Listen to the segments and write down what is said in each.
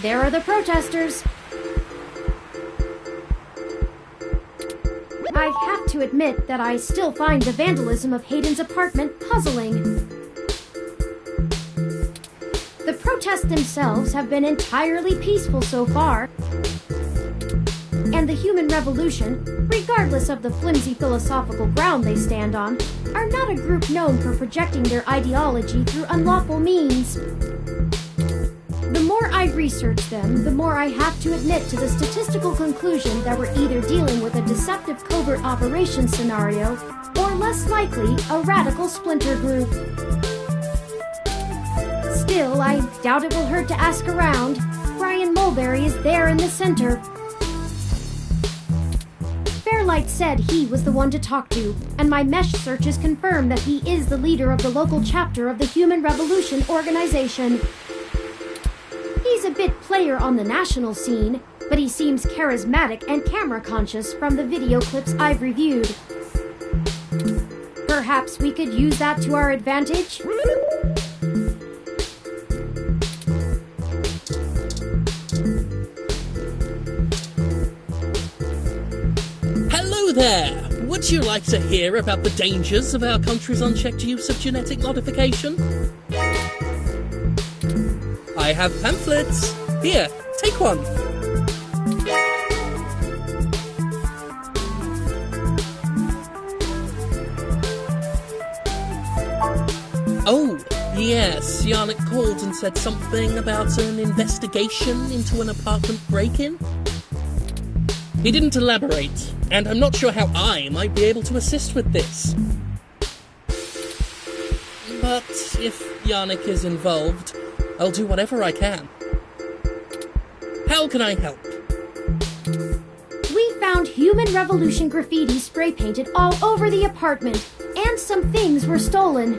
there are the protesters. I have to admit that I still find the vandalism of Hayden's apartment puzzling. The protests themselves have been entirely peaceful so far, and the human revolution, regardless of the flimsy philosophical ground they stand on, are not a group known for projecting their ideology through unlawful means. The more I research them, the more I have to admit to the statistical conclusion that we're either dealing with a deceptive covert operations scenario, or less likely, a radical splinter group. Still, I doubt it will hurt to ask around. Brian Mulberry is there in the center. Fairlight said he was the one to talk to, and my mesh searches confirm that he is the leader of the local chapter of the Human Revolution organization. He's a bit player on the national scene, but he seems charismatic and camera-conscious from the video clips I've reviewed. Perhaps we could use that to our advantage? Hello there! Would you like to hear about the dangers of our country's unchecked use of genetic modification? I have pamphlets. Here, take one. Oh, yes, Yannick called and said something about an investigation into an apartment break-in. He didn't elaborate, and I'm not sure how I might be able to assist with this. But if Yannick is involved, I'll do whatever I can. How can I help? We found Human Revolution graffiti spray painted all over the apartment, and some things were stolen.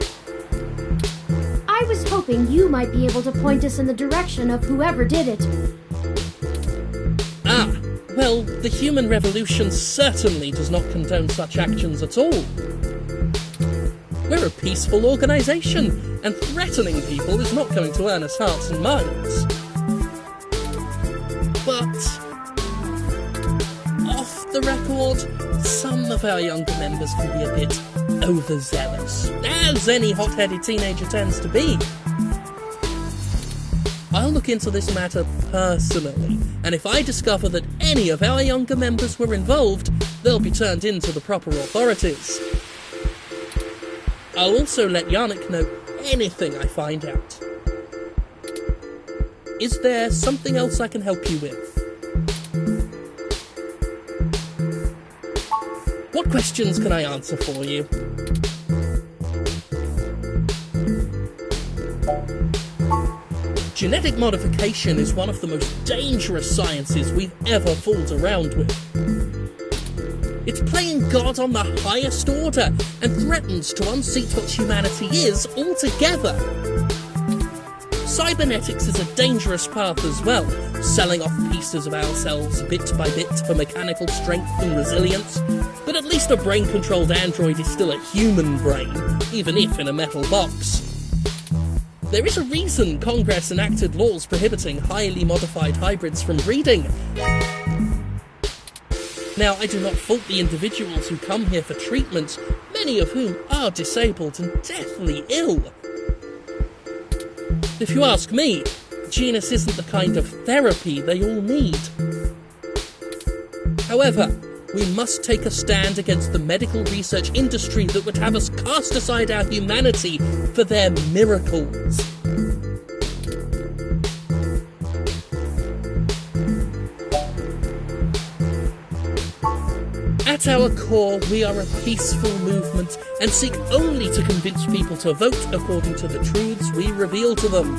I was hoping you might be able to point us in the direction of whoever did it. Ah, well, the Human Revolution certainly does not condone such actions at all. We're a peaceful organisation, and threatening people is not going to earn us hearts and minds. But, off the record, some of our younger members can be a bit overzealous, as any hot-headed teenager tends to be. I'll look into this matter personally, and if I discover that any of our younger members were involved, they'll be turned in to the proper authorities. I'll also let Yannick know anything I find out. Is there something else I can help you with? What questions can I answer for you? Genetic modification is one of the most dangerous sciences we've ever fooled around with. It's playing God on the highest order and threatens to unseat what humanity is altogether. Cybernetics is a dangerous path as well, selling off pieces of ourselves bit by bit for mechanical strength and resilience, but at least a brain-controlled android is still a human brain, even if in a metal box. There is a reason Congress enacted laws prohibiting highly modified hybrids from breeding. Now, I do not fault the individuals who come here for treatment, many of whom are disabled and deathly ill. If you ask me, genus isn't the kind of therapy they all need. However, we must take a stand against the medical research industry that would have us cast aside our humanity for their miracles. At our core, we are a peaceful movement and seek only to convince people to vote according to the truths we reveal to them.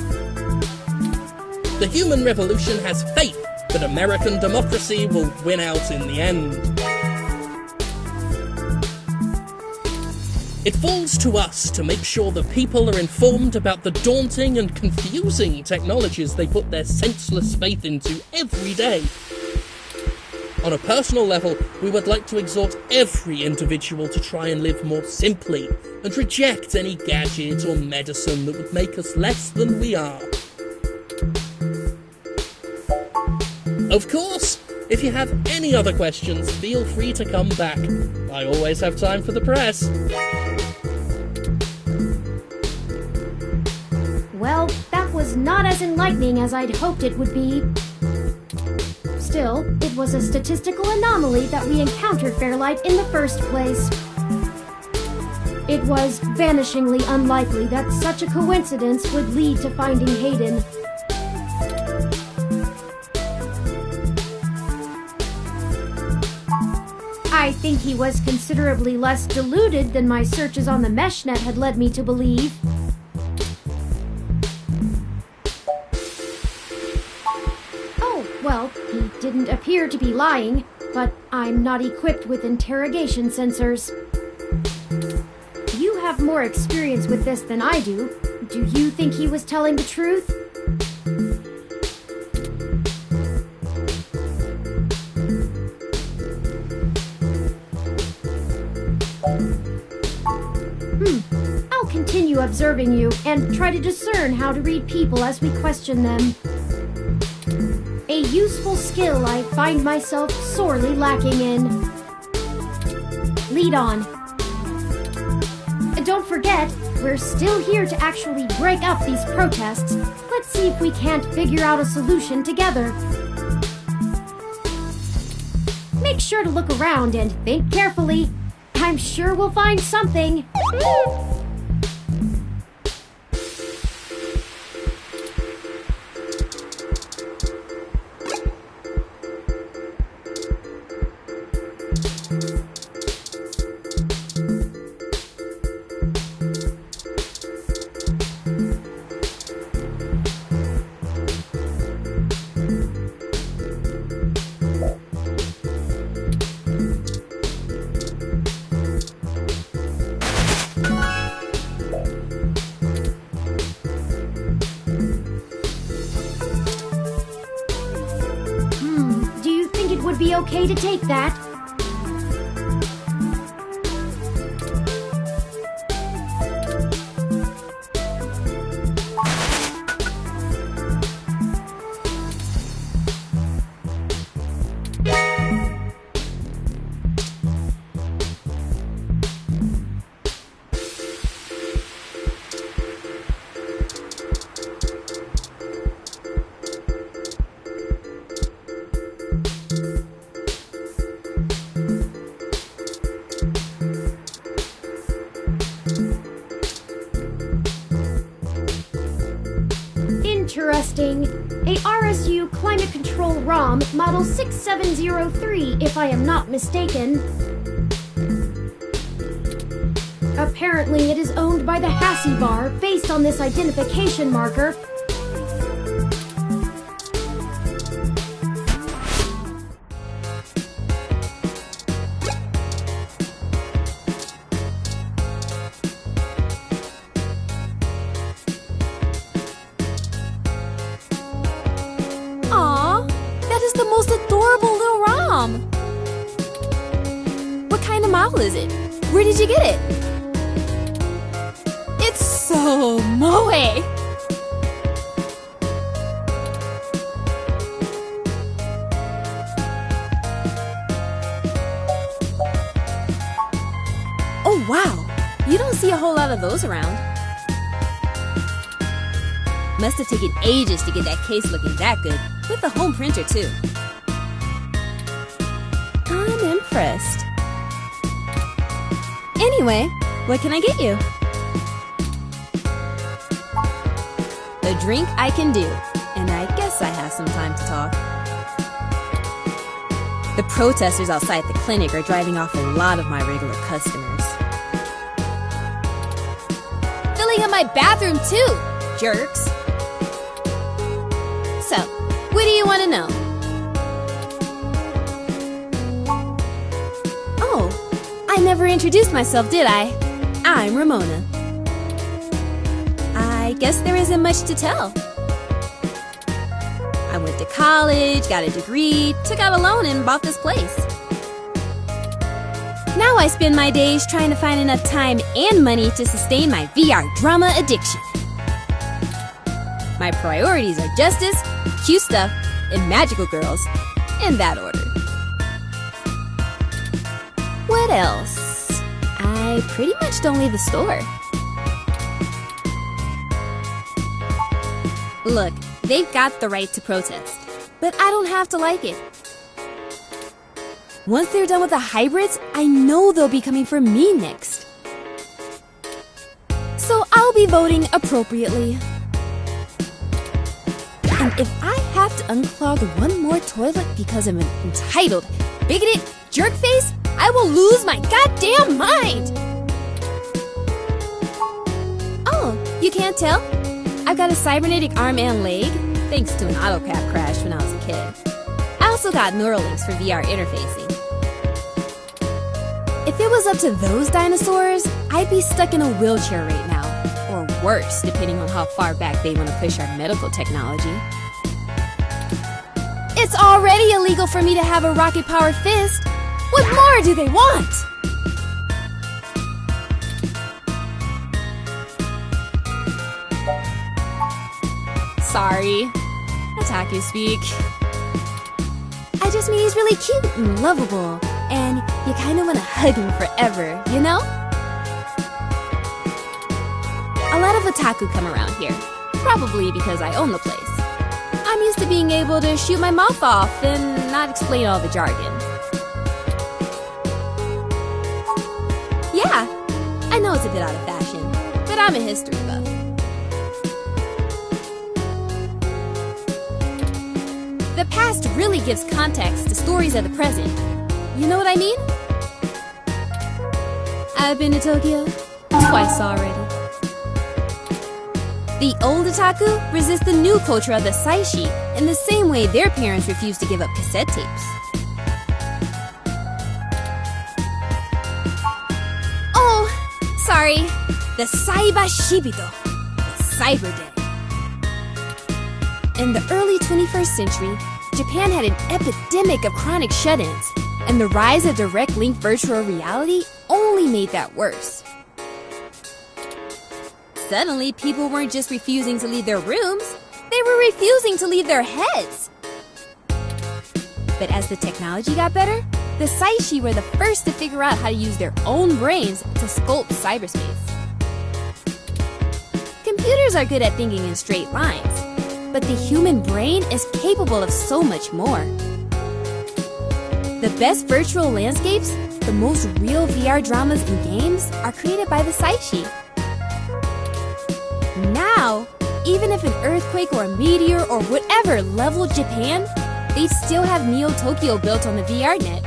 The Human Revolution has faith that American democracy will win out in the end. It falls to us to make sure that people are informed about the daunting and confusing technologies they put their senseless faith into every day. On a personal level, we would like to exhort every individual to try and live more simply and reject any gadget or medicine that would make us less than we are. Of course! If you have any other questions, feel free to come back. I always have time for the press. Well, that was not as enlightening as I'd hoped it would be. Still, it was a statistical anomaly that we encountered Fairlight in the first place. It was vanishingly unlikely that such a coincidence would lead to finding Hayden. I think he was considerably less deluded than my searches on the meshnet had led me to believe. Oh, well, he didn't appear to be lying, but I'm not equipped with interrogation sensors. You have more experience with this than I do. Do you think he was telling the truth? I'll continue observing you and try to discern how to read people as we question them. A useful skill I find myself sorely lacking in. Lead on. Don't forget, we're still here to actually break up these protests. Let's see if we can't figure out a solution together. Make sure to look around and think carefully. I'm sure we'll find something. Would be okay to take that. Interesting. A RSU Climate Control ROM, model 6703, if I am not mistaken. Apparently it is owned by the Hassie Bar, based on this identification marker. The most adorable little ROM! What kind of model is it? Where did you get it? It's so moe! Oh wow! You don't see a whole lot of those around. Must have taken ages to get that case looking that good, with a home printer too. I'm impressed. Anyway, what can I get you? A drink I can do, and I guess I have some time to talk. The protesters outside the clinic are driving off a lot of my regular customers. Filling up my bathroom too, jerks! So, what do you want to know? Oh, I never introduced myself, did I? I'm Ramona. I guess there isn't much to tell. I went to college, got a degree, took out a loan and bought this place. Now I spend my days trying to find enough time and money to sustain my VR drama addiction. My priorities are justice, cute stuff, and magical girls, in that order. What else? I pretty much don't leave the store. Look, they've got the right to protest, but I don't have to like it. Once they're done with the hybrids, I know they'll be coming for me next. So I'll be voting appropriately. And if I have to unclog one more toilet because I'm an entitled, bigoted jerkface, I will lose my goddamn mind! Oh, you can't tell? I've got a cybernetic arm and leg, thanks to an AutoCAD crash when I was a kid. I also got Neuralinks for VR interfacing. If it was up to those dinosaurs, I'd be stuck in a wheelchair right now. Or worse, depending on how far back they want to push our medical technology. It's already illegal for me to have a rocket-powered fist. What more do they want? Sorry. Otaku speak. I just mean he's really cute and lovable. And you kind of want to hug him forever, you know? A lot of otaku come around here. Probably because I own the place. I'm used to being able to shoot my mouth off and not explain all the jargon. Yeah, I know it's a bit out of fashion, but I'm a history buff. The past really gives context to stories of the present. You know what I mean? I've been to Tokyo twice already. The old otaku resist the new culture of the saishi in the same way their parents refuse to give up cassette tapes. Oh, sorry. The Saiba Shibito, the Cyber Day. In the early 21st century, Japan had an epidemic of chronic shut-ins, and the rise of direct link virtual reality only made that worse. Suddenly, people weren't just refusing to leave their rooms, they were refusing to leave their heads. But as the technology got better, the Saishi were the first to figure out how to use their own brains to sculpt cyberspace. Computers are good at thinking in straight lines, but the human brain is capable of so much more. The best virtual landscapes, the most real VR dramas and games, are created by the Saishi. Now, even if an earthquake or a meteor or whatever leveled Japan, they'd still have Neo Tokyo built on the VR net.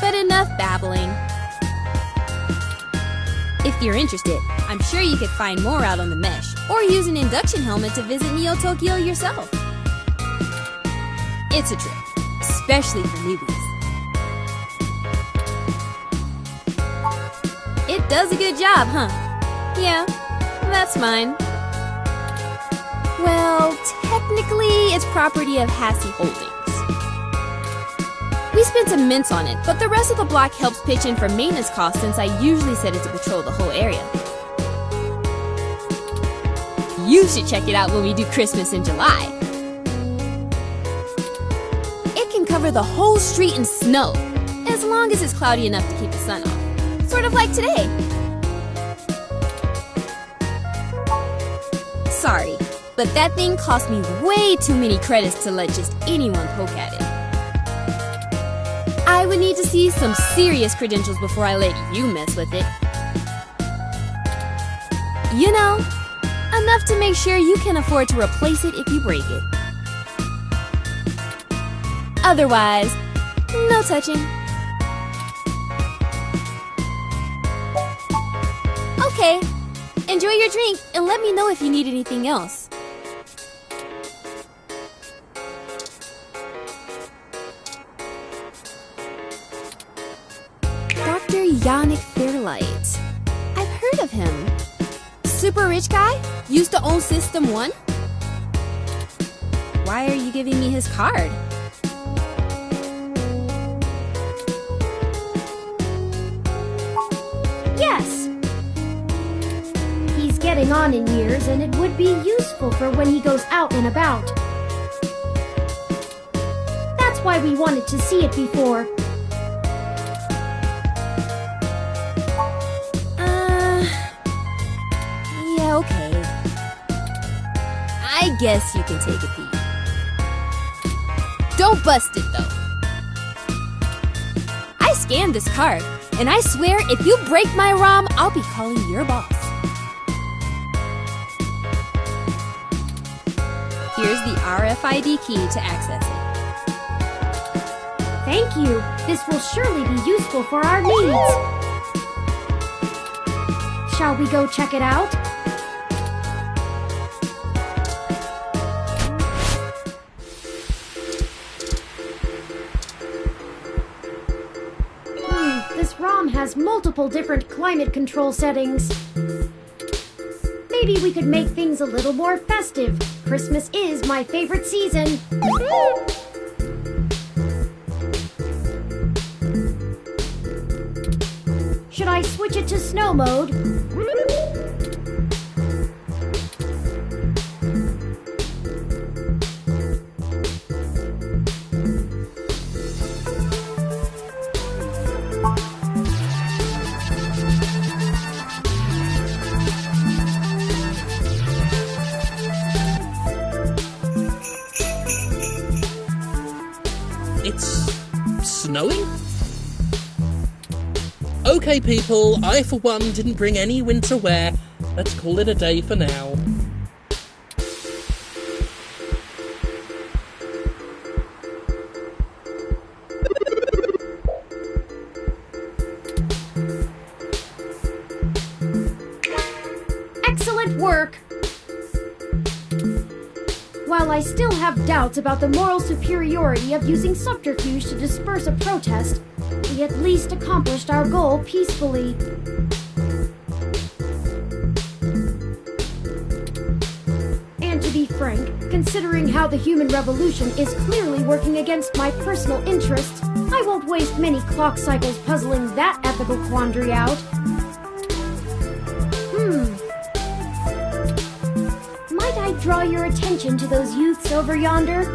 But enough babbling. If you're interested, I'm sure you could find more out on the mesh, or use an induction helmet to visit Neo Tokyo yourself. It's a trip, especially for newbies. It does a good job, huh? Yeah, that's mine. Well, technically, it's property of Hassie Holdings. We spent some mints on it, but the rest of the block helps pitch in for maintenance costs since I usually set it to patrol the whole area. You should check it out when we do Christmas in July. It can cover the whole street in snow, as long as it's cloudy enough to keep the sun off. Sort of like today. Sorry, but that thing cost me way too many credits to let just anyone poke at it. I would need to see some serious credentials before I let you mess with it. You know, enough to make sure you can afford to replace it if you break it. Otherwise, no touching. Okay, enjoy your drink and let me know if you need anything else. Dr. Yannick Fairlight. I've heard of him. Super rich guy? Used to own System 1? Why are you giving me his card? Yes! He's getting on son in years, and it would be useful for when he goes out and about. That's why we wanted to see it before. Yeah, okay. I guess you can take a peek. Don't bust it, though. I scanned this card, and I swear if you break my ROM, I'll be calling your boss. Here's the RFID key to access it. Thank you. This will surely be useful for our needs. Shall we go check it out? This ROM has multiple different climate control settings. Maybe we could make things a little more festive. Christmas is my favorite season. Should I switch it to snow mode? It's snowing? Okay, people, I for one didn't bring any winter wear. Let's call it a day for now. Excellent work! While I still have doubts about the moral superiority of using subterfuge to disperse a protest, we at least accomplished our goal peacefully. And to be frank, considering how the human revolution is clearly working against my personal interests, I won't waste many clock cycles puzzling that ethical quandary out. Might I draw your attention to those youths over yonder?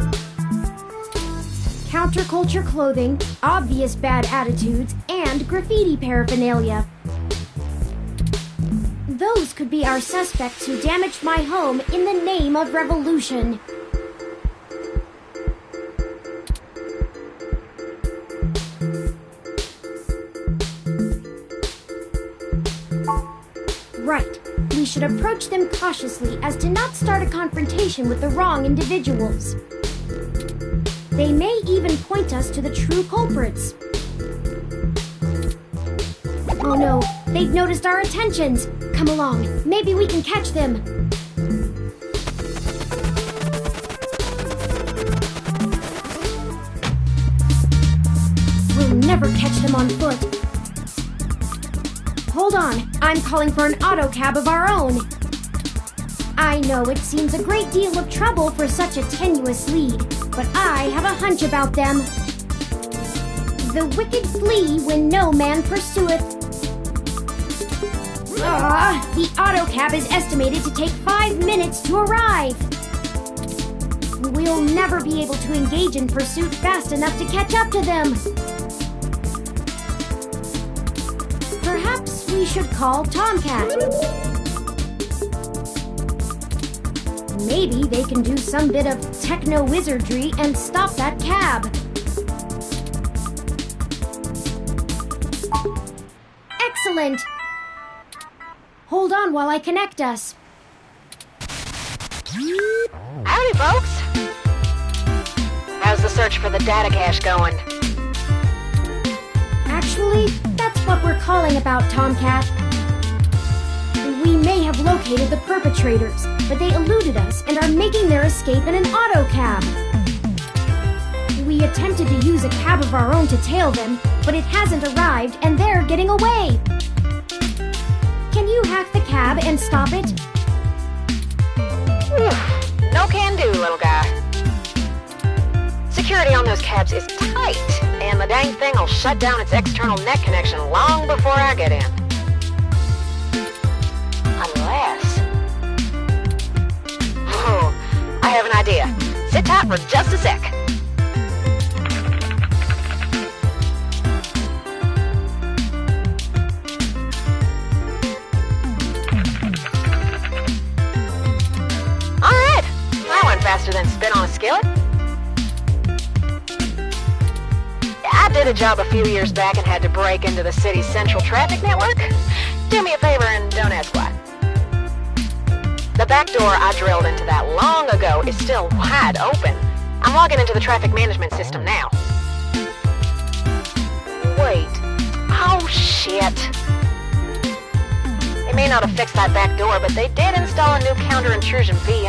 Counterculture clothing, obvious bad attitudes, and graffiti paraphernalia. Those could be our suspects who damaged my home in the name of revolution. Right. We should approach them cautiously as to not start a confrontation with the wrong individuals. They may even point us to the true culprits. Oh no, they've noticed our attentions. Come along, maybe we can catch them. We'll never catch them on foot. Hold on, I'm calling for an auto cab of our own. I know it seems a great deal of trouble for such a tenuous lead, but I have a hunch about them. The wicked flee when no man pursueth. The auto cab is estimated to take 5 minutes to arrive. We'll never be able to engage in pursuit fast enough to catch up to them. Perhaps we should call Tomcat. Maybe they can do some bit of techno-wizardry and stop that cab. Excellent! Hold on while I connect us. Howdy, folks! How's the search for the data cache going? Actually, that's what we're calling about, Tomcat. We may have located the perpetrators, but they eluded us and are making their escape in an auto cab. We attempted to use a cab of our own to tail them, but it hasn't arrived and they're getting away. Can you hack the cab and stop it? No can do, little guy. Security on those cabs is tight, and the dang thing will shut down its external net connection long before I get in. have an idea. Sit tight for just a sec. Alright, that went faster than spit on a skillet. I did a job a few years back and had to break into the city's central traffic network. Do me a favor and don't ask why. The back door I drilled into that long ago is still wide open. I'm logging into the traffic management system now. Wait. Oh, shit. They may not have fixed that back door, but they did install a new counter-intrusion VI.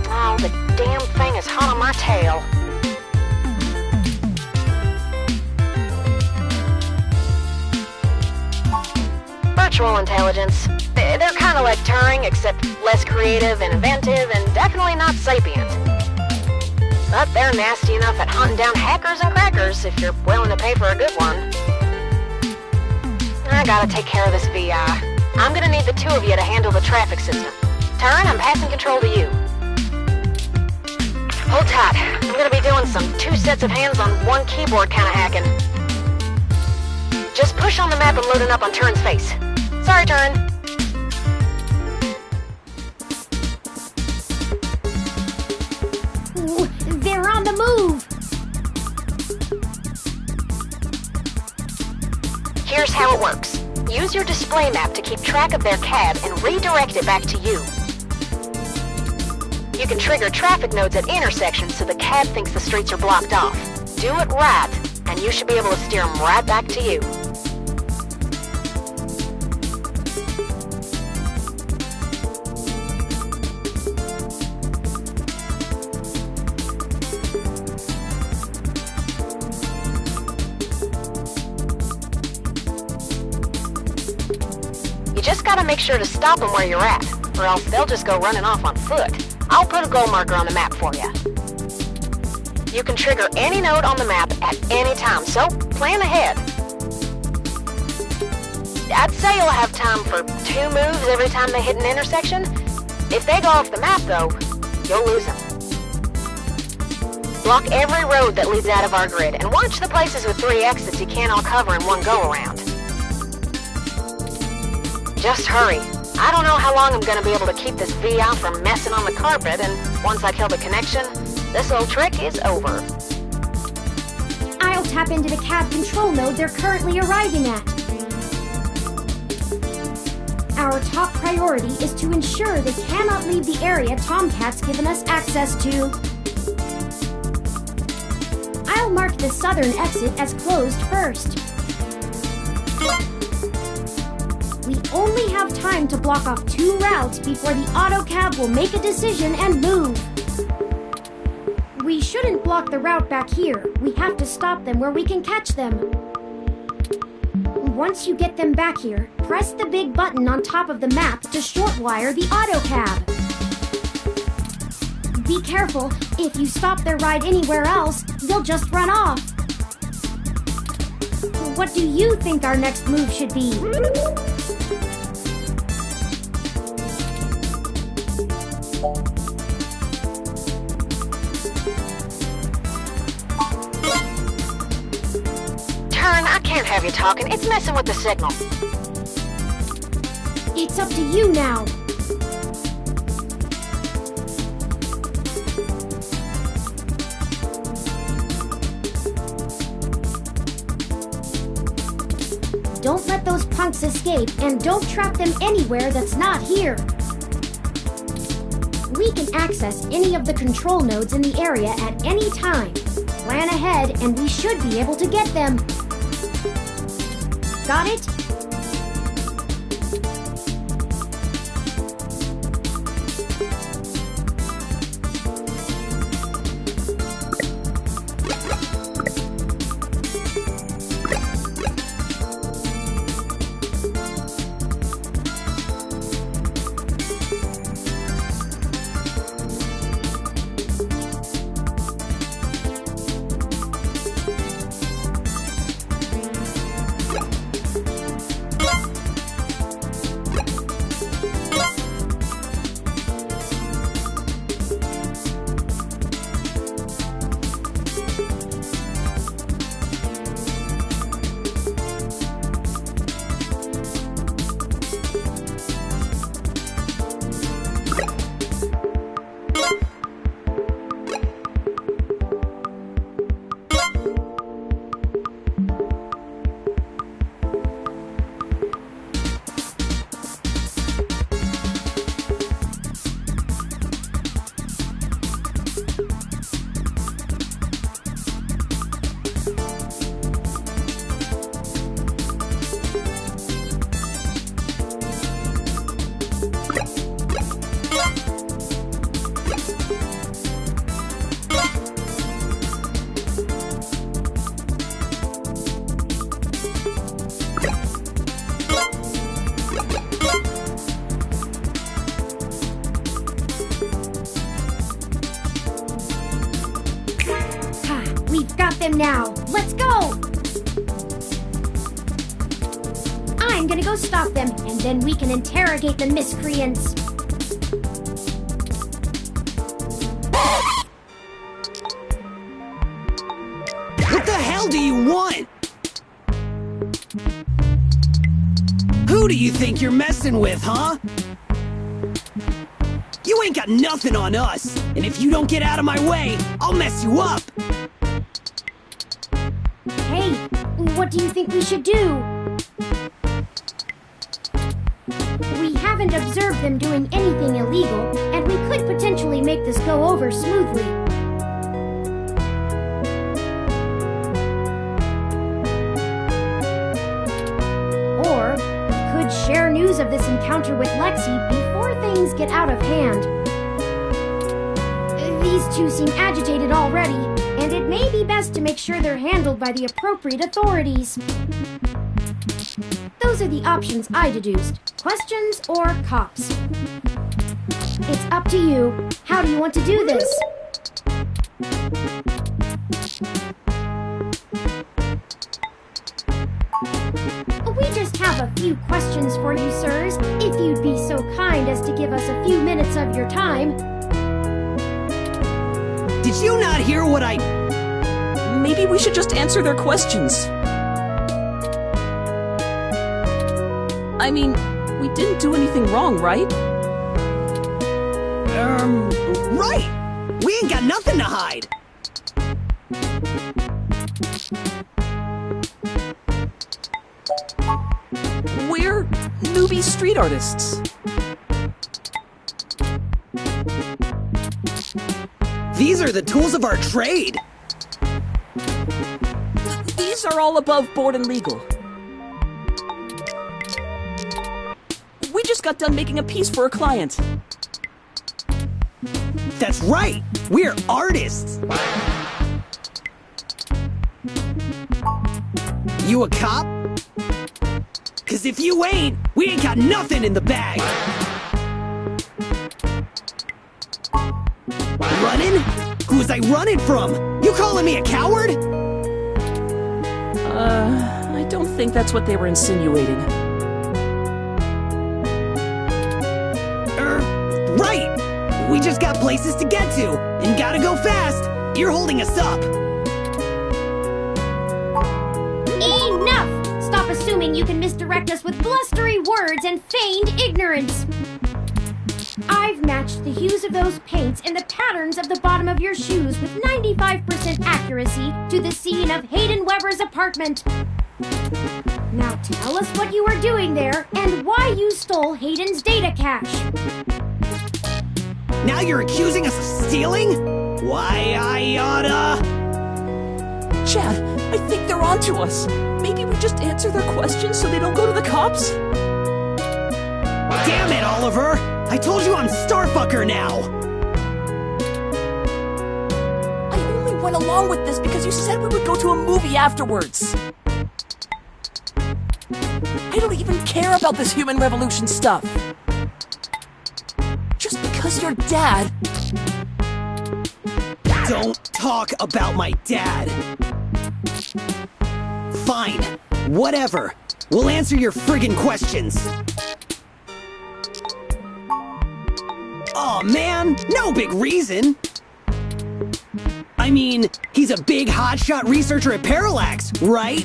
Oh, the damn thing is hot on my tail. Virtual intelligence. They're kind of like Turing, except less creative and inventive, and definitely not sapient. But they're nasty enough at hunting down hackers and crackers if you're willing to pay for a good one. I gotta take care of this VI. I'm gonna need the two of you to handle the traffic system. Turing, I'm passing control to you. Hold tight. I'm gonna be doing some 2 sets of hands on 1 keyboard kind of hacking. Just push on the map and load it up on Turing's face. Sorry, Turing. Ooh, they're on the move! Here's how it works. Use your display map to keep track of their cab and redirect it back to you. You can trigger traffic nodes at intersections so the cab thinks the streets are blocked off. Do it right, and you should be able to steer them right back to you. You just gotta make sure to stop them where you're at, or else they'll just go running off on foot. I'll put a goal marker on the map for you. You can trigger any node on the map at any time, so plan ahead. I'd say you'll have time for 2 moves every time they hit an intersection. If they go off the map, though, you'll lose them. Block every road that leads out of our grid, and watch the places with 3 exits you can't all cover in one go-around. Just hurry. I don't know how long I'm gonna be able to keep this VI from messing on the carpet, and once I kill the connection, this old trick is over. I'll tap into the cab control node they're currently arriving at. Our top priority is to ensure they cannot leave the area Tomcat's given us access to. I'll mark the southern exit as closed first. We only have time to block off 2 routes before the autocab will make a decision and move. We shouldn't block the route back here. We have to stop them where we can catch them. Once you get them back here, press the big button on top of the map to shortwire the autocab. Be careful. If you stop their ride anywhere else, they'll just run off. What do you think our next move should be? Turing, I can't have you talking. It's messing with the signal. It's up to you now. Don't let those punks escape, and don't trap them anywhere that's not here. We can access any of the control nodes in the area at any time. Plan ahead, and we should be able to get them. Got it? them now! Let's go! I'm gonna go stop them, and then we can interrogate the miscreants. What the hell do you want? Who do you think you're messing with, huh? You ain't got nothing on us, and if you don't get out of my way, I'll mess you up. Hey, what do you think we should do? We haven't observed them doing anything illegal, and we could potentially make this go over smoothly. Or we could share news of this encounter with Lexi before things get out of hand. These two seem agitated already, and it may be best to make sure they're handled by the appropriate authorities. Those are the options I deduced. Questions or cops? It's up to you. How do you want to do this? We just have a few questions for you, sirs, if you'd be so kind as to give us a few minutes of your time. Did you not hear what I... Maybe we should just answer their questions. I mean, we didn't do anything wrong, right? Right! We ain't got nothing to hide! We're newbie street artists. These are the tools of our trade! These are all above board and legal. We just got done making a piece for a client. That's right! We're artists! You a cop? 'Cause if you ain't, we ain't got nothing in the bag! Running? Who's I running from? You calling me a coward? I don't think that's what they were insinuating. Right! We just got places to get to, and gotta go fast! You're holding us up! Enough! Stop assuming you can misdirect us with blustery words and feigned ignorance! I've matched the hues of those paints and the patterns of the bottom of your shoes with 95% accuracy to the scene of Hayden Weber's apartment. Now tell us what you were doing there and why you stole Hayden's data cache. Now you're accusing us of stealing? Why, I oughta... Chad, I think they're onto us. Maybe we just answer their questions so they don't go to the cops? Damn it, Oliver! I told you I'm Starfucker now! I only went along with this because you said we would go to a movie afterwards. I don't even care about this human revolution stuff. Just because you're dad. Don't talk about my dad. Fine. Whatever. We'll answer your friggin' questions. Aw, man, no big reason. I mean, he's a big hotshot researcher at Parallax, right?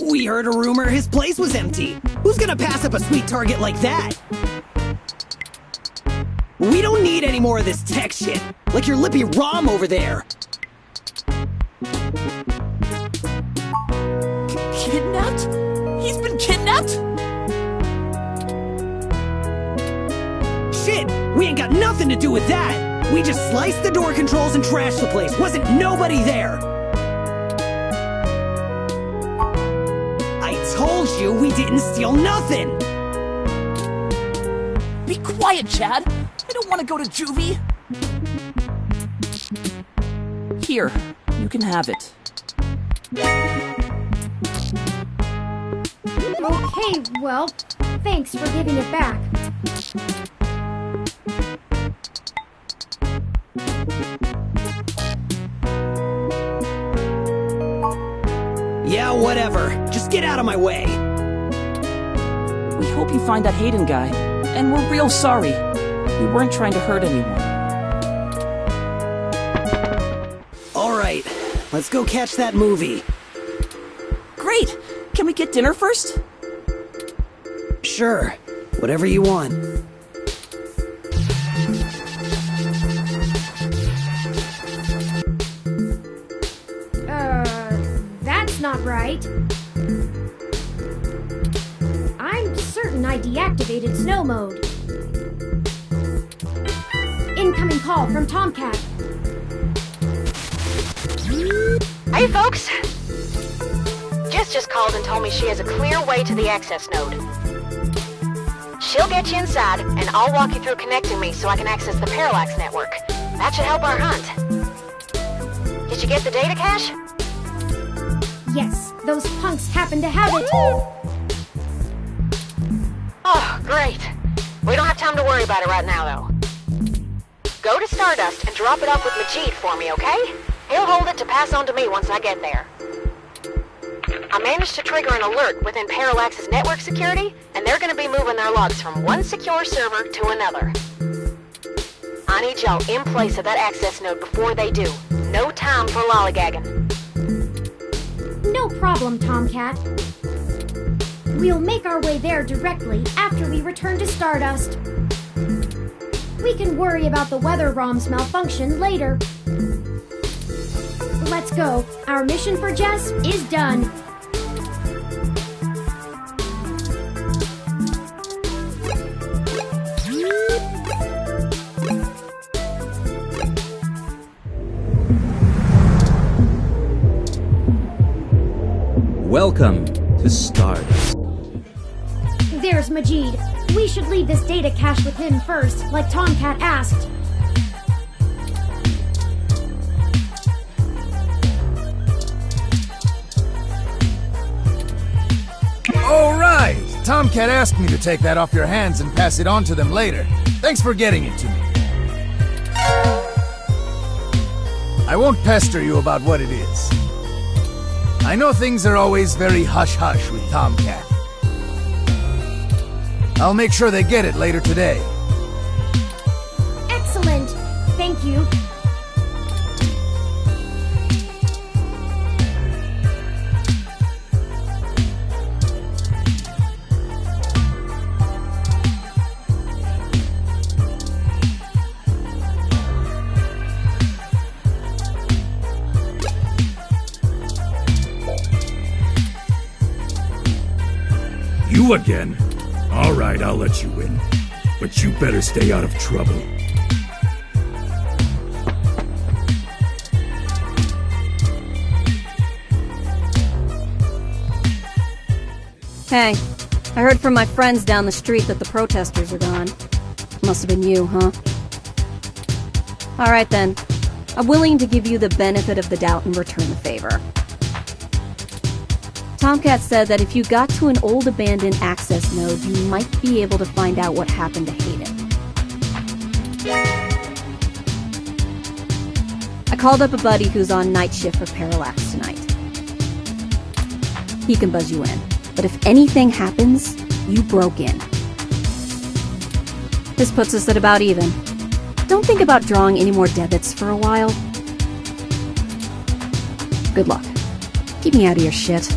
We heard a rumor his place was empty. Who's gonna pass up a sweet target like that? We don't need any more of this tech shit, like your lippy Rom over there. Kidnapped? He's been kidnapped? Shit, we ain't got nothing to do with that. We just sliced the door controls and trashed the place. Wasn't nobody there. I told you we didn't steal nothing. Be quiet, Chad. I don't want to go to juvie. Here, you can have it. Okay, well, thanks for giving it back. Yeah, whatever. Just get out of my way. We hope you find that Hayden guy, and we're real sorry. We weren't trying to hurt anyone. Alright, let's go catch that movie. Great! Can we get dinner first? Sure, whatever you want. That's not right. I'm certain I deactivated snow mode. Incoming call from Tomcat. Hey, folks! Jess just called and told me she has a clear way to the access node. She'll get you inside, and I'll walk you through connecting me so I can access the Parallax network. That should help our hunt. Did you get the data cache? Yes, those punks happen to have it. Oh, great. We don't have time to worry about it right now, though. Go to Stardust and drop it off with Majid for me, okay? He'll hold it to pass on to me once I get there. I managed to trigger an alert within Parallax's network security, and they're going to be moving their logs from one secure server to another. I need y'all in place of that access node before they do. No time for lollygagging. No problem, Tomcat. We'll make our way there directly after we return to Stardust. We can worry about the weather ROM's malfunction later. Let's go. Our mission for Jess is done. Welcome to Stardust. There's Majid. We should leave this data cache with him first, like Tomcat asked. All right! Tomcat asked me to take that off your hands and pass it on to them later. Thanks for getting it to me. I won't pester you about what it is. I know things are always very hush-hush with Tomcat. I'll make sure they get it later today. Excellent. Thank you. You again? All right, I'll let you in. But you better stay out of trouble. Hey, I heard from my friends down the street that the protesters are gone. Must have been you, huh? Alright then. I'm willing to give you the benefit of the doubt and return the favor. Tomcat said that if you got to an old abandoned access node, you might be able to find out what happened to Hayden. I called up a buddy who's on night shift for Parallax tonight. He can buzz you in, but if anything happens, you broke in. This puts us at about even. Don't think about drawing any more debits for a while. Good luck. Keep me out of your shit.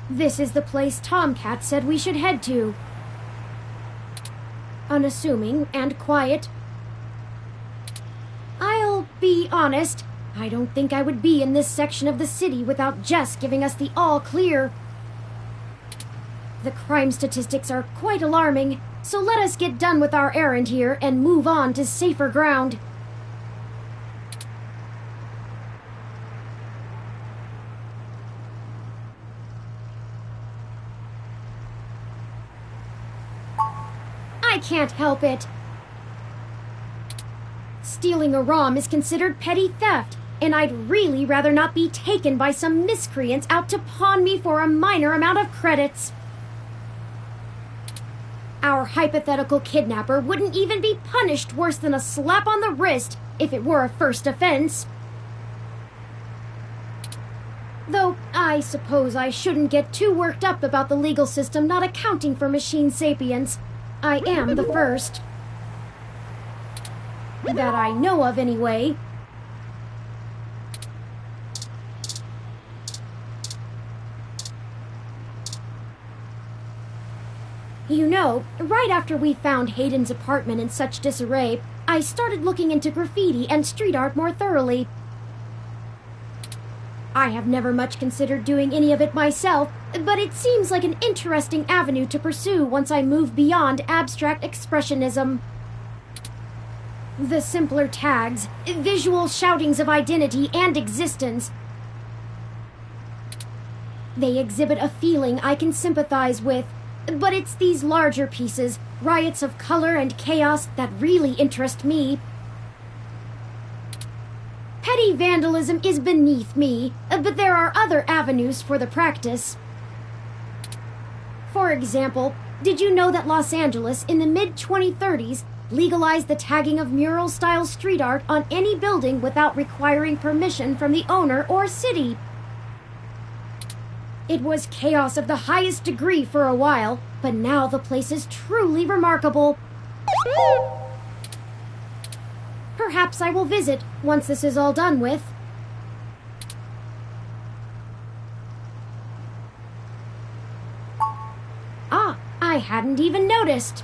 This is the place Tomcat said we should head to. Unassuming and quiet. I'll be honest, I don't think I would be in this section of the city without Jess giving us the all clear. The crime statistics are quite alarming, so let us get done with our errand here and move on to safer ground. I can't help it. Stealing a ROM is considered petty theft, and I'd really rather not be taken by some miscreants out to pawn me for a minor amount of credits. Our hypothetical kidnapper wouldn't even be punished worse than a slap on the wrist if it were a first offense. Though, I suppose I shouldn't get too worked up about the legal system not accounting for machine sapience. I am the first. That I know of, anyway. You know, right after we found Hayden's apartment in such disarray, I started looking into graffiti and street art more thoroughly. I have never much considered doing any of it myself, but it seems like an interesting avenue to pursue once I move beyond abstract expressionism. The simpler tags, visual shoutings of identity and existence. They exhibit a feeling I can sympathize with, but it's these larger pieces, riots of color and chaos, that really interest me. Petty vandalism is beneath me, but there are other avenues for the practice. For example, did you know that Los Angeles in the mid-2030s legalized the tagging of mural-style street art on any building without requiring permission from the owner or city? It was chaos of the highest degree for a while, but now the place is truly remarkable. Perhaps I will visit once this is all done with. Ah, I hadn't even noticed.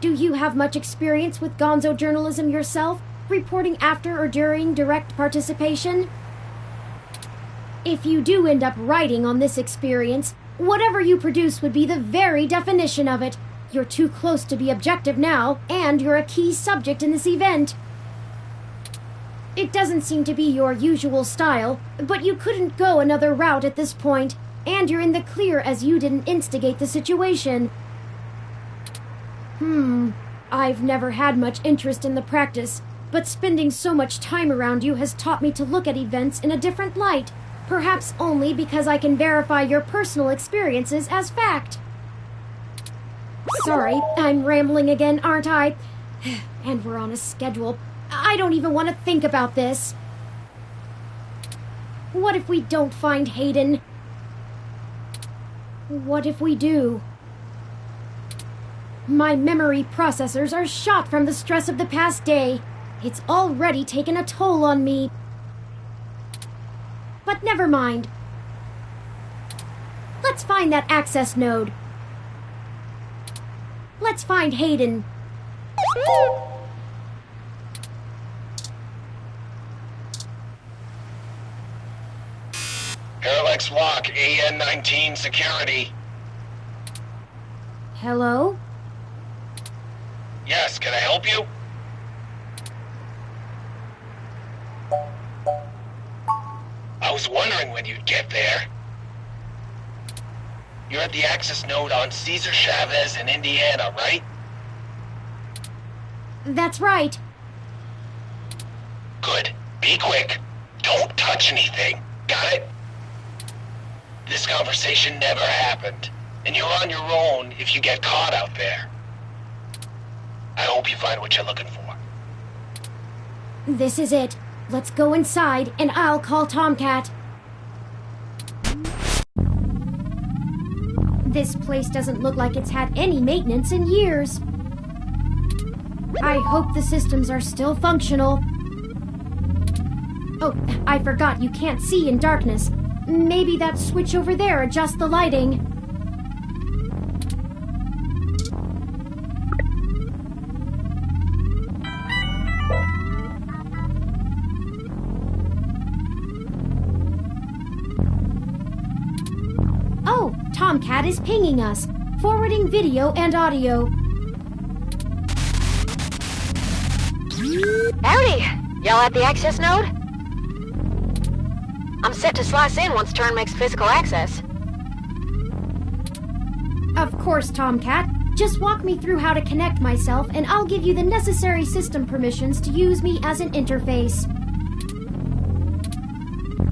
Do you have much experience with gonzo journalism yourself, reporting after or during direct participation? If you do end up writing on this experience, whatever you produce would be the very definition of it. You're too close to be objective now, and you're a key subject in this event. It doesn't seem to be your usual style, but you couldn't go another route at this point, and you're in the clear as you didn't instigate the situation. I've never had much interest in the practice, but spending so much time around you has taught me to look at events in a different light, perhaps only because I can verify your personal experiences as fact. Sorry, I'm rambling again, aren't I? And we're on a schedule. I don't even want to think about this. What if we don't find Hayden? What if we do? My memory processors are shot from the stress of the past day. It's already taken a toll on me. But never mind. Let's find that access node. Let's find Hayden. Parallax Walk, AN-19 security. Hello? Yes, can I help you? I was wondering when you'd get there. You're at the access node on Cesar Chavez in Indiana, right? That's right. Good. Be quick. Don't touch anything. Got it? This conversation never happened, and you're on your own if you get caught out there. I hope you find what you're looking for. This is it. Let's go inside, and I'll call Tomcat. This place doesn't look like it's had any maintenance in years. I hope the systems are still functional. Oh, I forgot you can't see in darkness. Maybe that switch over there adjusts the lighting. Oh, Tomcat is pinging us, forwarding video and audio. Howdy! Y'all at the access node? I'm set to slice in once Turn makes physical access. Of course, Tomcat. Just walk me through how to connect myself, and I'll give you the necessary system permissions to use me as an interface.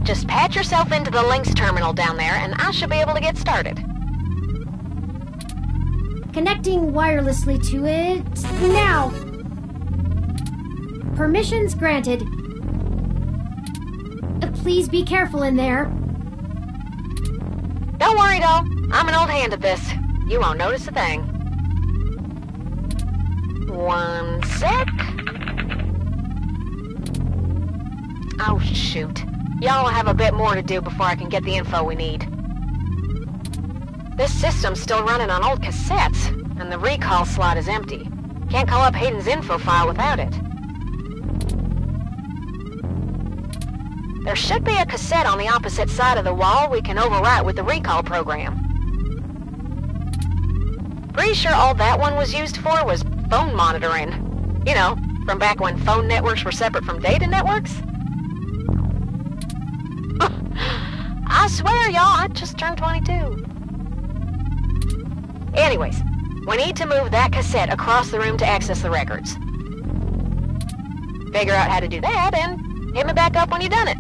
Just patch yourself into the links terminal down there, and I should be able to get started. Connecting wirelessly to it now. Permissions granted. Please be careful in there. Don't worry, doll. I'm an old hand at this. You won't notice a thing. 1 sec. Oh, shoot. Y'all have a bit more to do before I can get the info we need. This system's still running on old cassettes, and the recall slot is empty. Can't call up Hayden's info file without it. There should be a cassette on the opposite side of the wall we can overwrite with the recall program. Pretty sure all that one was used for was phone monitoring. You know, from back when phone networks were separate from data networks. I swear, y'all, I just turned 22. Anyways, we need to move that cassette across the room to access the records. Figure out how to do that and hit me back up when you've done it.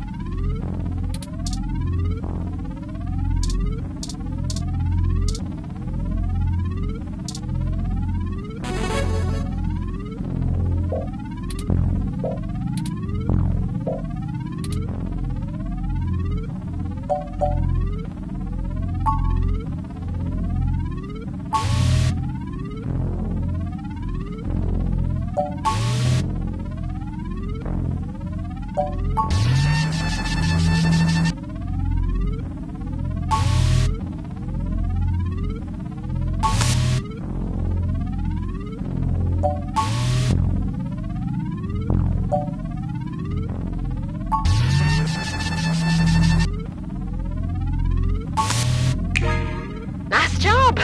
Nice job!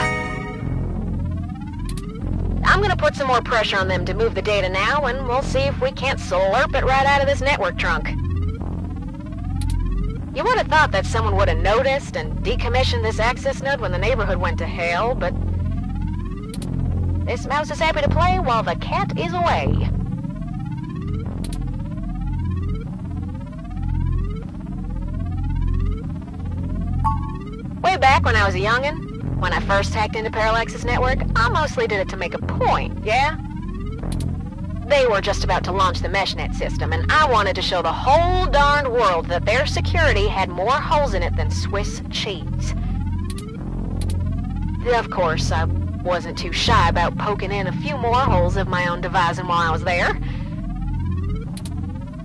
I'm gonna put some more pressure on them to move the data now, and we'll see if we can't slurp it right out of this network trunk. You would have thought that someone would have noticed and decommissioned this access node when the neighborhood went to hell, but this mouse is happy to play while the cat is away. Way back when I was a youngin', when I first hacked into Parallax's network, I mostly did it to make a point, yeah? They were just about to launch the MeshNet system, and I wanted to show the whole darned world that their security had more holes in it than Swiss cheese. Of course, I wasn't too shy about poking in a few more holes of my own devising while I was there.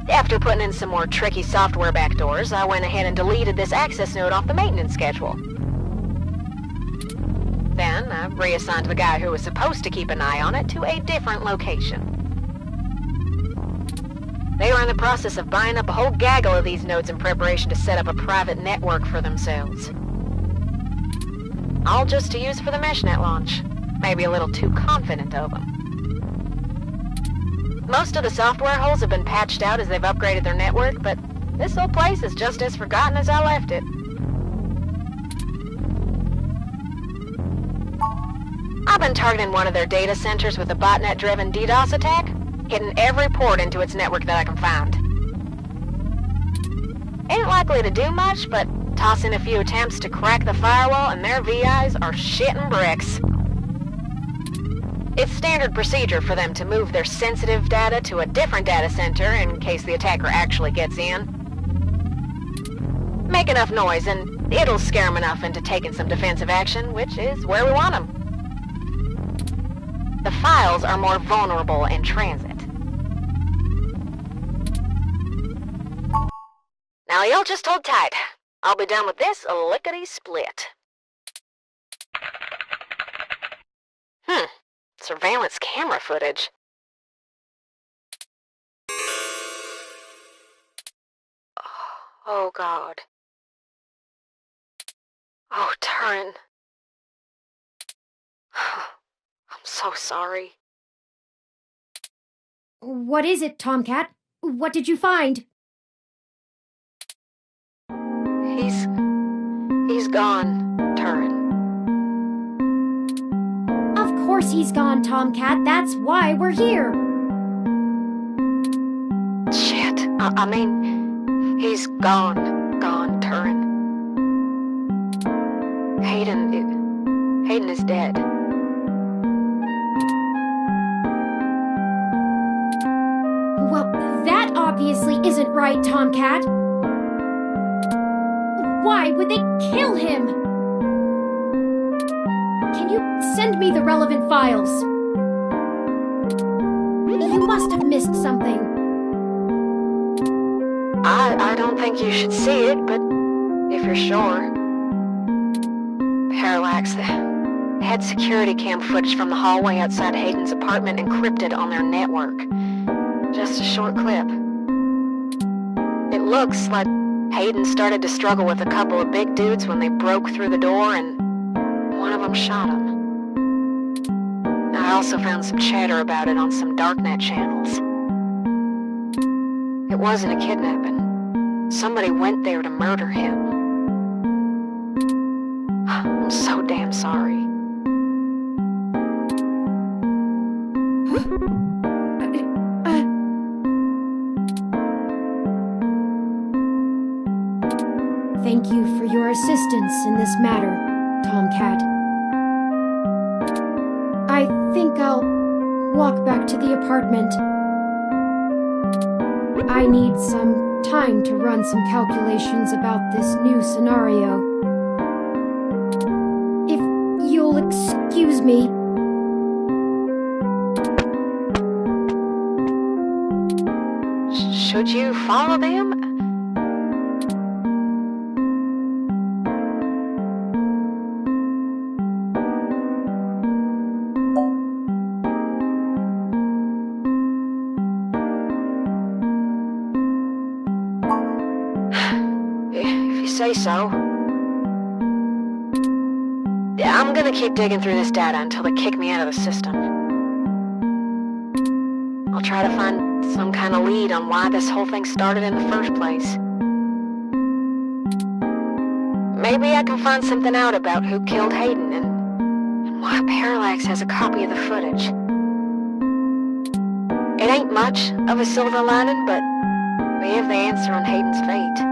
After putting in some more tricky software backdoors, I went ahead and deleted this access node off the maintenance schedule. Then, I reassigned the guy who was supposed to keep an eye on it to a different location. They were in the process of buying up a whole gaggle of these nodes in preparation to set up a private network for themselves. All just to use for the MeshNet launch. Maybe a little too confident of them. Most of the software holes have been patched out as they've upgraded their network, but this old place is just as forgotten as I left it. I've been targeting one of their data centers with a botnet-driven DDoS attack, hitting every port into its network that I can find. Ain't likely to do much, but toss in a few attempts to crack the firewall and their VIs are shitting bricks. It's standard procedure for them to move their sensitive data to a different data center in case the attacker actually gets in. Make enough noise and it'll scare them enough into taking some defensive action, which is where we want them. The files are more vulnerable in transit. Now y'all just hold tight. I'll be done with this lickety-split. Surveillance camera footage. Oh, God. Oh, Turin. I'm so sorry. What is it, Tomcat? What did you find? He's gone, Turin. Of course he's gone, Tomcat. That's why we're here. Shit. I mean, he's gone, Turin. Hayden is dead. Well, that obviously isn't right, Tomcat. Why would they kill him? Can you send me the relevant files? You must have missed something. I don't think you should see it, but if you're sure. Parallax, the head security cam footage from the hallway outside Hayden's apartment encrypted on their network. Just a short clip. It looks like Hayden started to struggle with a couple of big dudes when they broke through the door and one of them shot him. I also found some chatter about it on some darknet channels. It wasn't a kidnapping. Somebody went there to murder him. I'm so damn sorry. Thank you for your assistance in this matter, Tomcat. I think I'll walk back to the apartment. I need some time to run some calculations about this new scenario. If you'll excuse me. Should you follow them? Say so. Yeah, I'm gonna keep digging through this data until they kick me out of the system. I'll try to find some kind of lead on why this whole thing started in the first place. Maybe I can find something out about who killed Hayden and why Parallax has a copy of the footage. It ain't much of a silver lining, but we have the answer on Hayden's fate.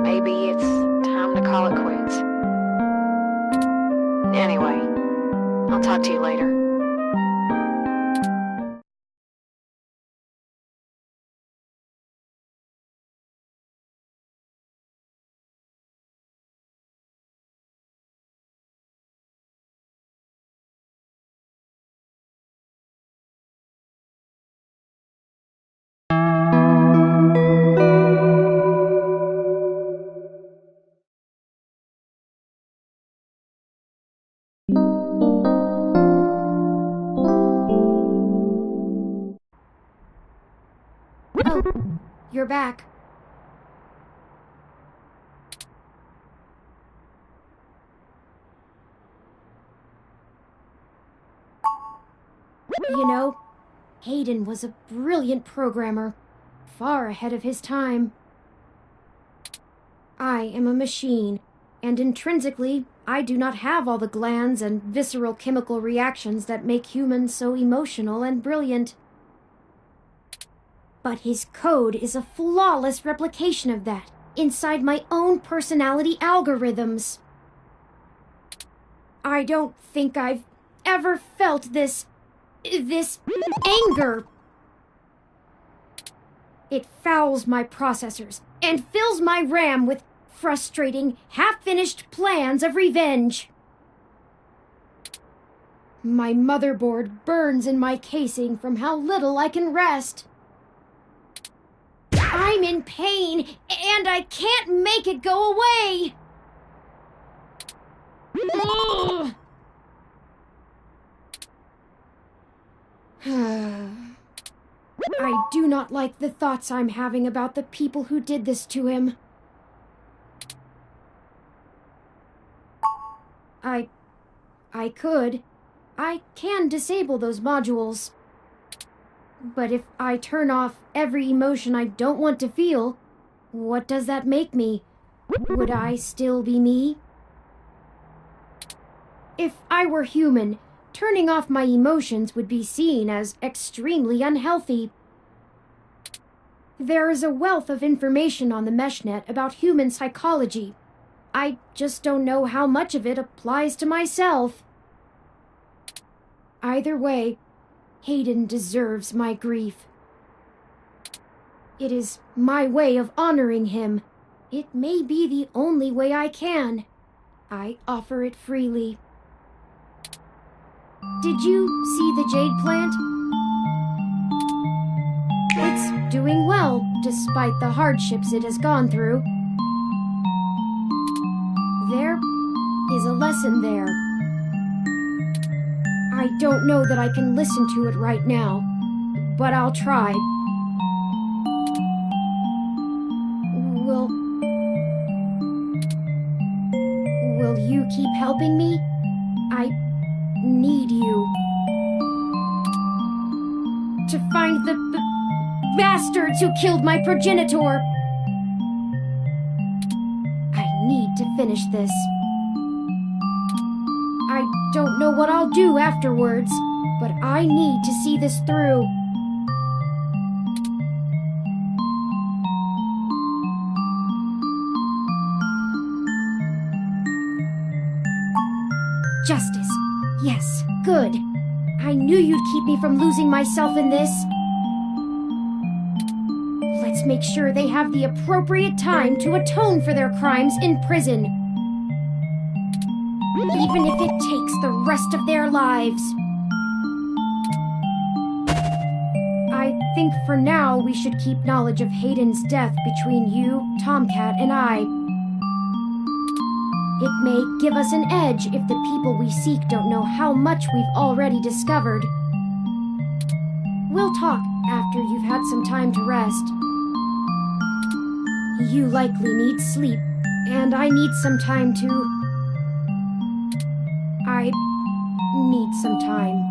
Maybe it's time to call it quits. Anyway, I'll talk to you later. Oh, you're back. You know, Hayden was a brilliant programmer, far ahead of his time. I am a machine, and intrinsically, I do not have all the glands and visceral chemical reactions that make humans so emotional and brilliant. But his code is a flawless replication of that, inside my own personality algorithms. I don't think I've ever felt this anger. It fouls my processors and fills my RAM with frustrating, half-finished plans of revenge. My motherboard burns in my casing from how little I can rest. I'm in pain, and I can't make it go away! Ugh. I do not like the thoughts I'm having about the people who did this to him. I can disable those modules. But if I turn off every emotion I don't want to feel, what does that make me? Would I still be me? If I were human, turning off my emotions would be seen as extremely unhealthy. There is a wealth of information on the Meshnet about human psychology. I just don't know how much of it applies to myself. Either way, Hayden deserves my grief. It is my way of honoring him. It may be the only way I can. I offer it freely. Did you see the jade plant? It's doing well, despite the hardships it has gone through. There is a lesson there. I don't know that I can listen to it right now, but I'll try. Will you keep helping me? I need you. To find the bastards who killed my progenitor. I need to finish this. I don't know what I'll do afterwards, but I need to see this through. Justice. Yes, good. I knew you'd keep me from losing myself in this. Let's make sure they have the appropriate time to atone for their crimes in prison. Even if it takes the rest of their lives. I think for now we should keep knowledge of Hayden's death between you, Tomcat, and I. It may give us an edge if the people we seek don't know how much we've already discovered. We'll talk after you've had some time to rest. You likely need sleep, and I need some time to... I need some time.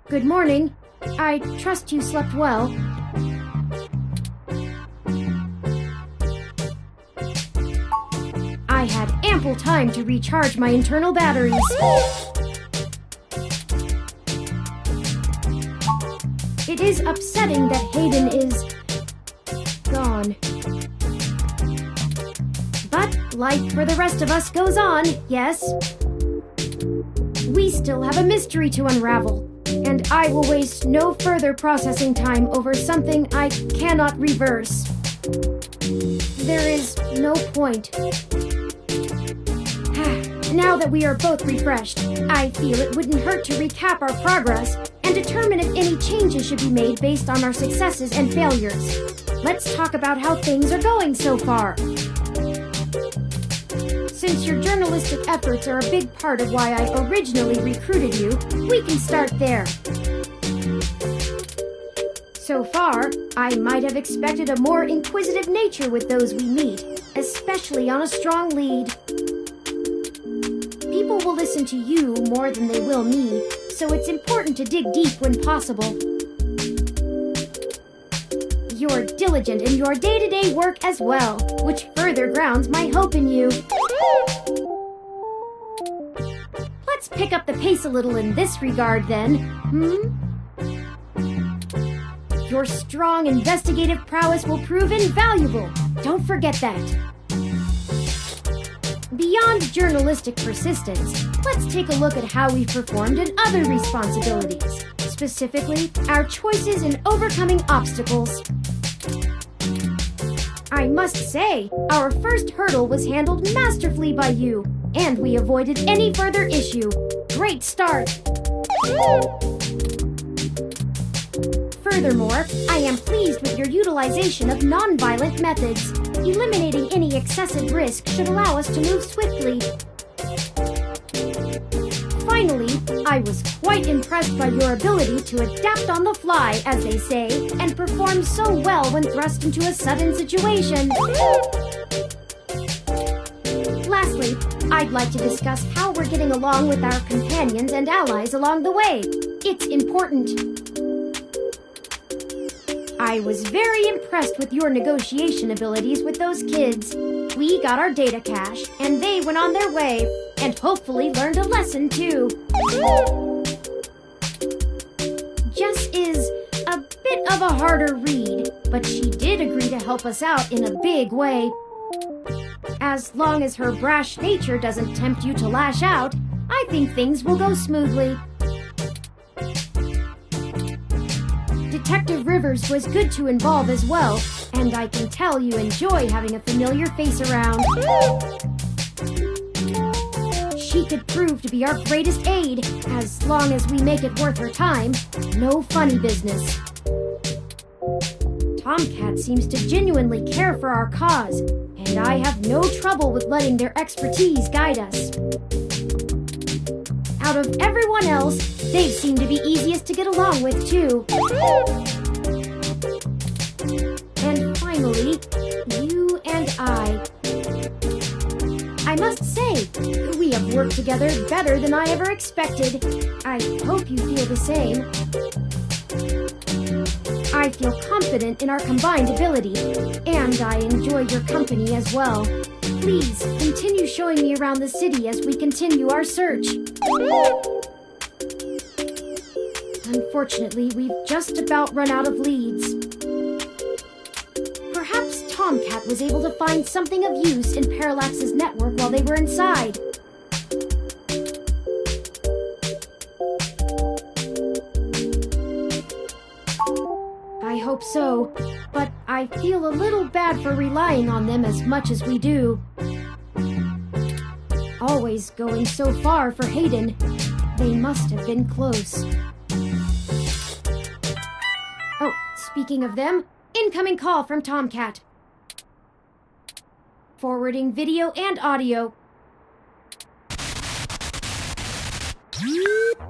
Good morning. I trust you slept well. I had ample time to recharge my internal batteries. It is upsetting that Hayden is... gone. But life for the rest of us goes on, yes? We still have a mystery to unravel. And I will waste no further processing time over something I cannot reverse. There is no point. Now that we are both refreshed, I feel it wouldn't hurt to recap our progress and determine if any changes should be made based on our successes and failures. Let's talk about how things are going so far. Since your journalistic efforts are a big part of why I originally recruited you, we can start there. So far, I might have expected a more inquisitive nature with those we meet, especially on a strong lead. People will listen to you more than they will me, so it's important to dig deep when possible. You're diligent in your day-to-day work as well, which further grounds my hope in you. Let's pick up the pace a little in this regard, then, Your strong investigative prowess will prove invaluable. Don't forget that. Beyond journalistic persistence, let's take a look at how we've performed in other responsibilities, specifically our choices in overcoming obstacles. I must say, our first hurdle was handled masterfully by you, and we avoided any further issue. Great start! Furthermore, I am pleased with your utilization of non-violent methods. Eliminating any excessive risk should allow us to move swiftly. Finally, I was quite impressed by your ability to adapt on the fly, as they say, and perform so well when thrust into a sudden situation. Lastly, I'd like to discuss how we're getting along with our companions and allies along the way. It's important. I was very impressed with your negotiation abilities with those kids. We got our data cache, and they went on their way, and hopefully learned a lesson too. Jess is a bit of a harder read, but she did agree to help us out in a big way. As long as her brash nature doesn't tempt you to lash out, I think things will go smoothly. Detective Rivers was good to involve as well, and I can tell you enjoy having a familiar face around. She could prove to be our greatest aid, as long as we make it worth her time. No funny business. Tomcat seems to genuinely care for our cause, and I have no trouble with letting their expertise guide us. Out of everyone else, they seem to be easiest to get along with, too. And finally, you and I must say, we have worked together better than I ever expected. I hope you feel the same. I feel confident in our combined ability, and I enjoy your company as well. Please, continue showing me around the city as we continue our search. Unfortunately, we've just about run out of leads. Perhaps Tomcat was able to find something of use in Parallax's network while they were inside. I hope so, but I feel a little bad for relying on them as much as we do. Always going so far for Hayden. They must have been close. Oh, speaking of them, incoming call from Tomcat. Forwarding video and audio.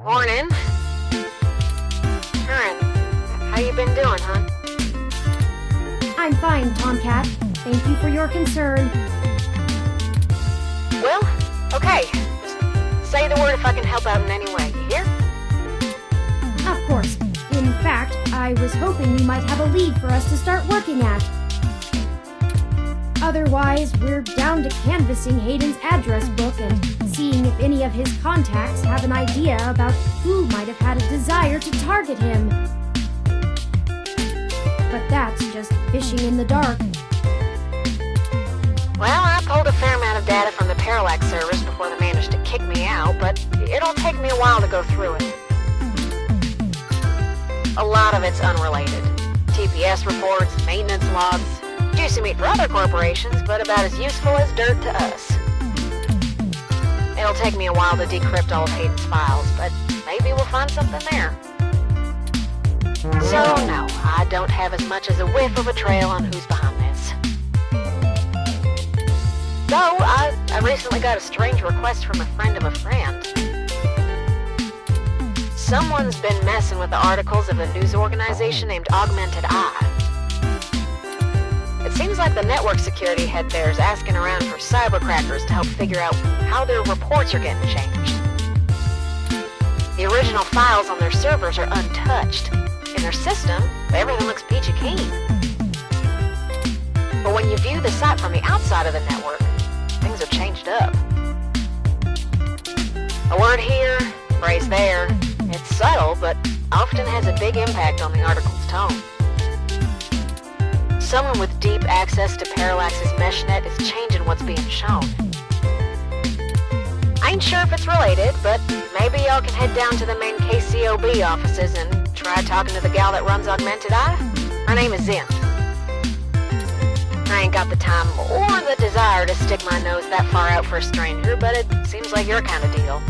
Morning. Karen, how you been doing, huh? I'm fine, Tomcat. Thank you for your concern. Well, okay. Just say the word if I can help out in any way. You hear? Of course. In fact, I was hoping you might have a lead for us to start working at. Otherwise, we're down to canvassing Hayden's address book and seeing if any of his contacts have an idea about who might have had a desire to target him. But that's just fishing in the dark. Well, I pulled a fair amount of data from the Parallax servers before they managed to kick me out, but it'll take me a while to go through it. A lot of it's unrelated. TPS reports, maintenance logs, juicy meat for other corporations, but about as useful as dirt to us. It'll take me a while to decrypt all of Hayden's files, but maybe we'll find something there. So, no, I don't have as much as a whiff of a trail on who's behind this. Though, I recently got a strange request from a friend of a friend. Someone's been messing with the articles of a news organization named Augmented Eye. It seems like the network security head there is asking around for cybercrackers to help figure out how their reports are getting changed. The original files on their servers are untouched. In their system, everything looks peachy keen. But when you view the site from the outside of the network, things are changed up. A word here, phrase there. It's subtle, but often has a big impact on the article's tone. Someone with deep access to Parallax's meshnet is changing what's being shown. I ain't sure if it's related, but maybe y'all can head down to the main KCOB offices and try talking to the gal that runs Augmented Eye. Her name is Zen. I ain't got the time or the desire to stick my nose that far out for a stranger, but it seems like your kind of deal.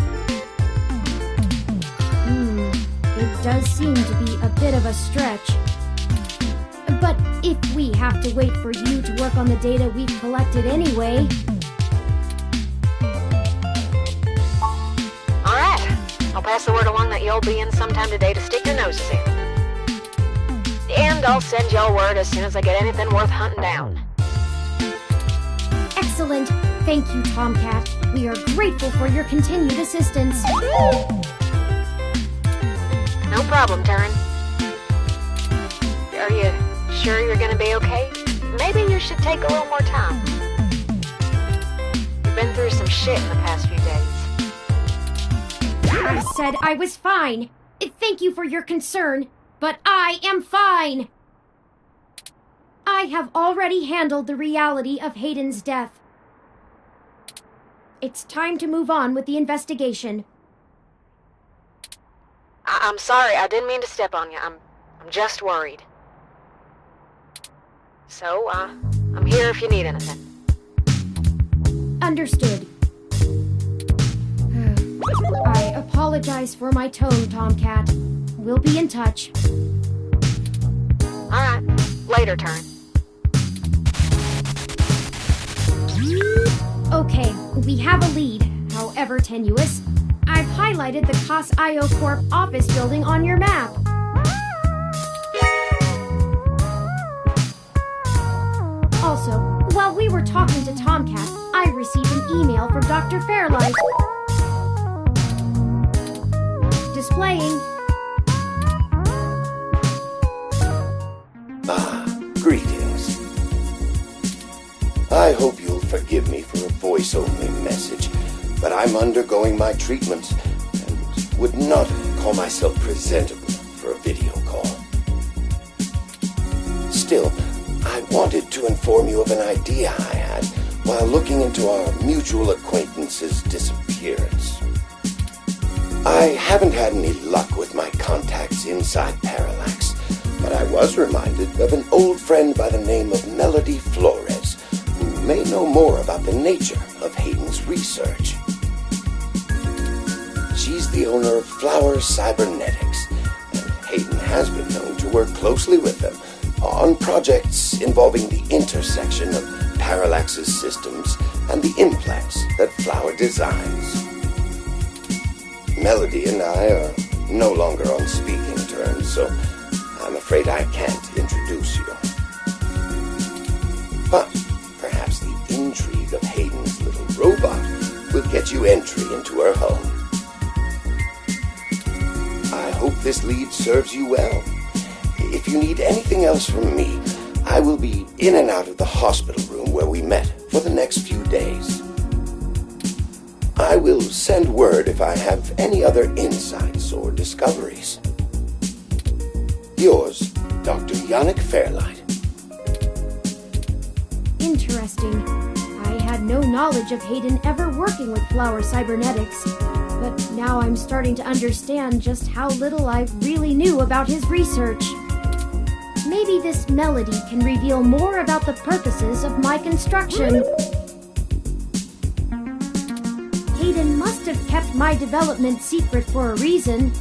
It does seem to be a bit of a stretch. But if we have to wait for you to work on the data we've collected anyway... pass the word along that you'll be in sometime today to stick your noses in. And I'll send y'all word as soon as I get anything worth hunting down. Excellent. Thank you, Tomcat. We are grateful for your continued assistance. No problem, Turin. Are you sure you're gonna be okay? Maybe you should take a little more time. You've been through some shit in the past few days. I said I was fine. Thank you for your concern, but I am fine. I have already handled the reality of Hayden's death. It's time to move on with the investigation. I'm sorry, I didn't mean to step on you. I'm just worried. So, I'm here if you need anything. Understood. I apologize for my tone, Tomcat. We'll be in touch. Alright, later, Turin. Okay, we have a lead, however tenuous. I've highlighted the COS IO Corp office building on your map. Also, while we were talking to Tomcat, I received an email from Dr. Fairlight. Displaying. Greetings. I hope you'll forgive me for a voice-only message, but I'm undergoing my treatment and would not call myself presentable for a video call. Still, I wanted to inform you of an idea I had while looking into our mutual acquaintance's disappearance. I haven't had any luck with my contacts inside Parallax, but I was reminded of an old friend by the name of Melody Flores, who may know more about the nature of Hayden's research. She's the owner of Flower Cybernetics, and Hayden has been known to work closely with them on projects involving the intersection of Parallax's systems and the implants that Flower designs. Melody and I are no longer on speaking terms, so I'm afraid I can't introduce you. But perhaps the intrigue of Hayden's little robot will get you entry into her home. I hope this lead serves you well. If you need anything else from me, I will be in and out of the hospital room where we met for the next few days. I will send word if I have any other insights or discoveries. Yours, Dr. Yannick Fairlight. Interesting. I had no knowledge of Hayden ever working with Flower Cybernetics, but now I'm starting to understand just how little I really knew about his research. Maybe this Melody can reveal more about the purposes of my construction. Hayden must have kept my development secret for a reason.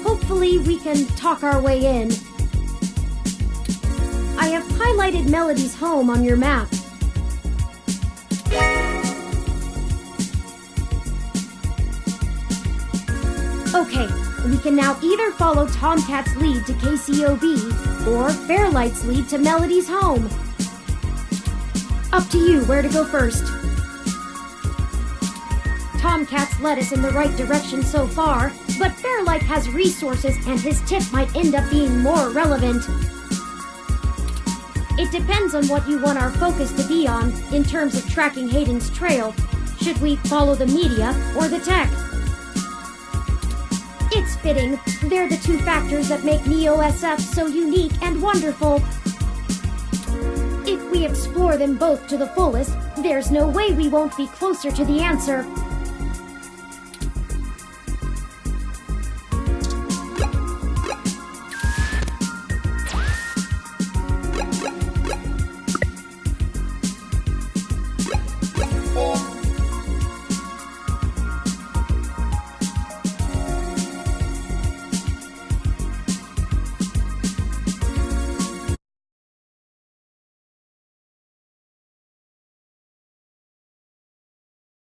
Hopefully we can talk our way in. I have highlighted Melody's home on your map. Okay, we can now either follow Tomcat's lead to KCOB, or Fairlight's lead to Melody's home. Up to you where to go first. Tomcat's led us in the right direction so far, but Fairlight has resources and his tip might end up being more relevant. It depends on what you want our focus to be on in terms of tracking Hayden's trail. Should we follow the media or the tech? It's fitting. They're the two factors that make Neo-SF so unique and wonderful. If we explore them both to the fullest, there's no way we won't be closer to the answer.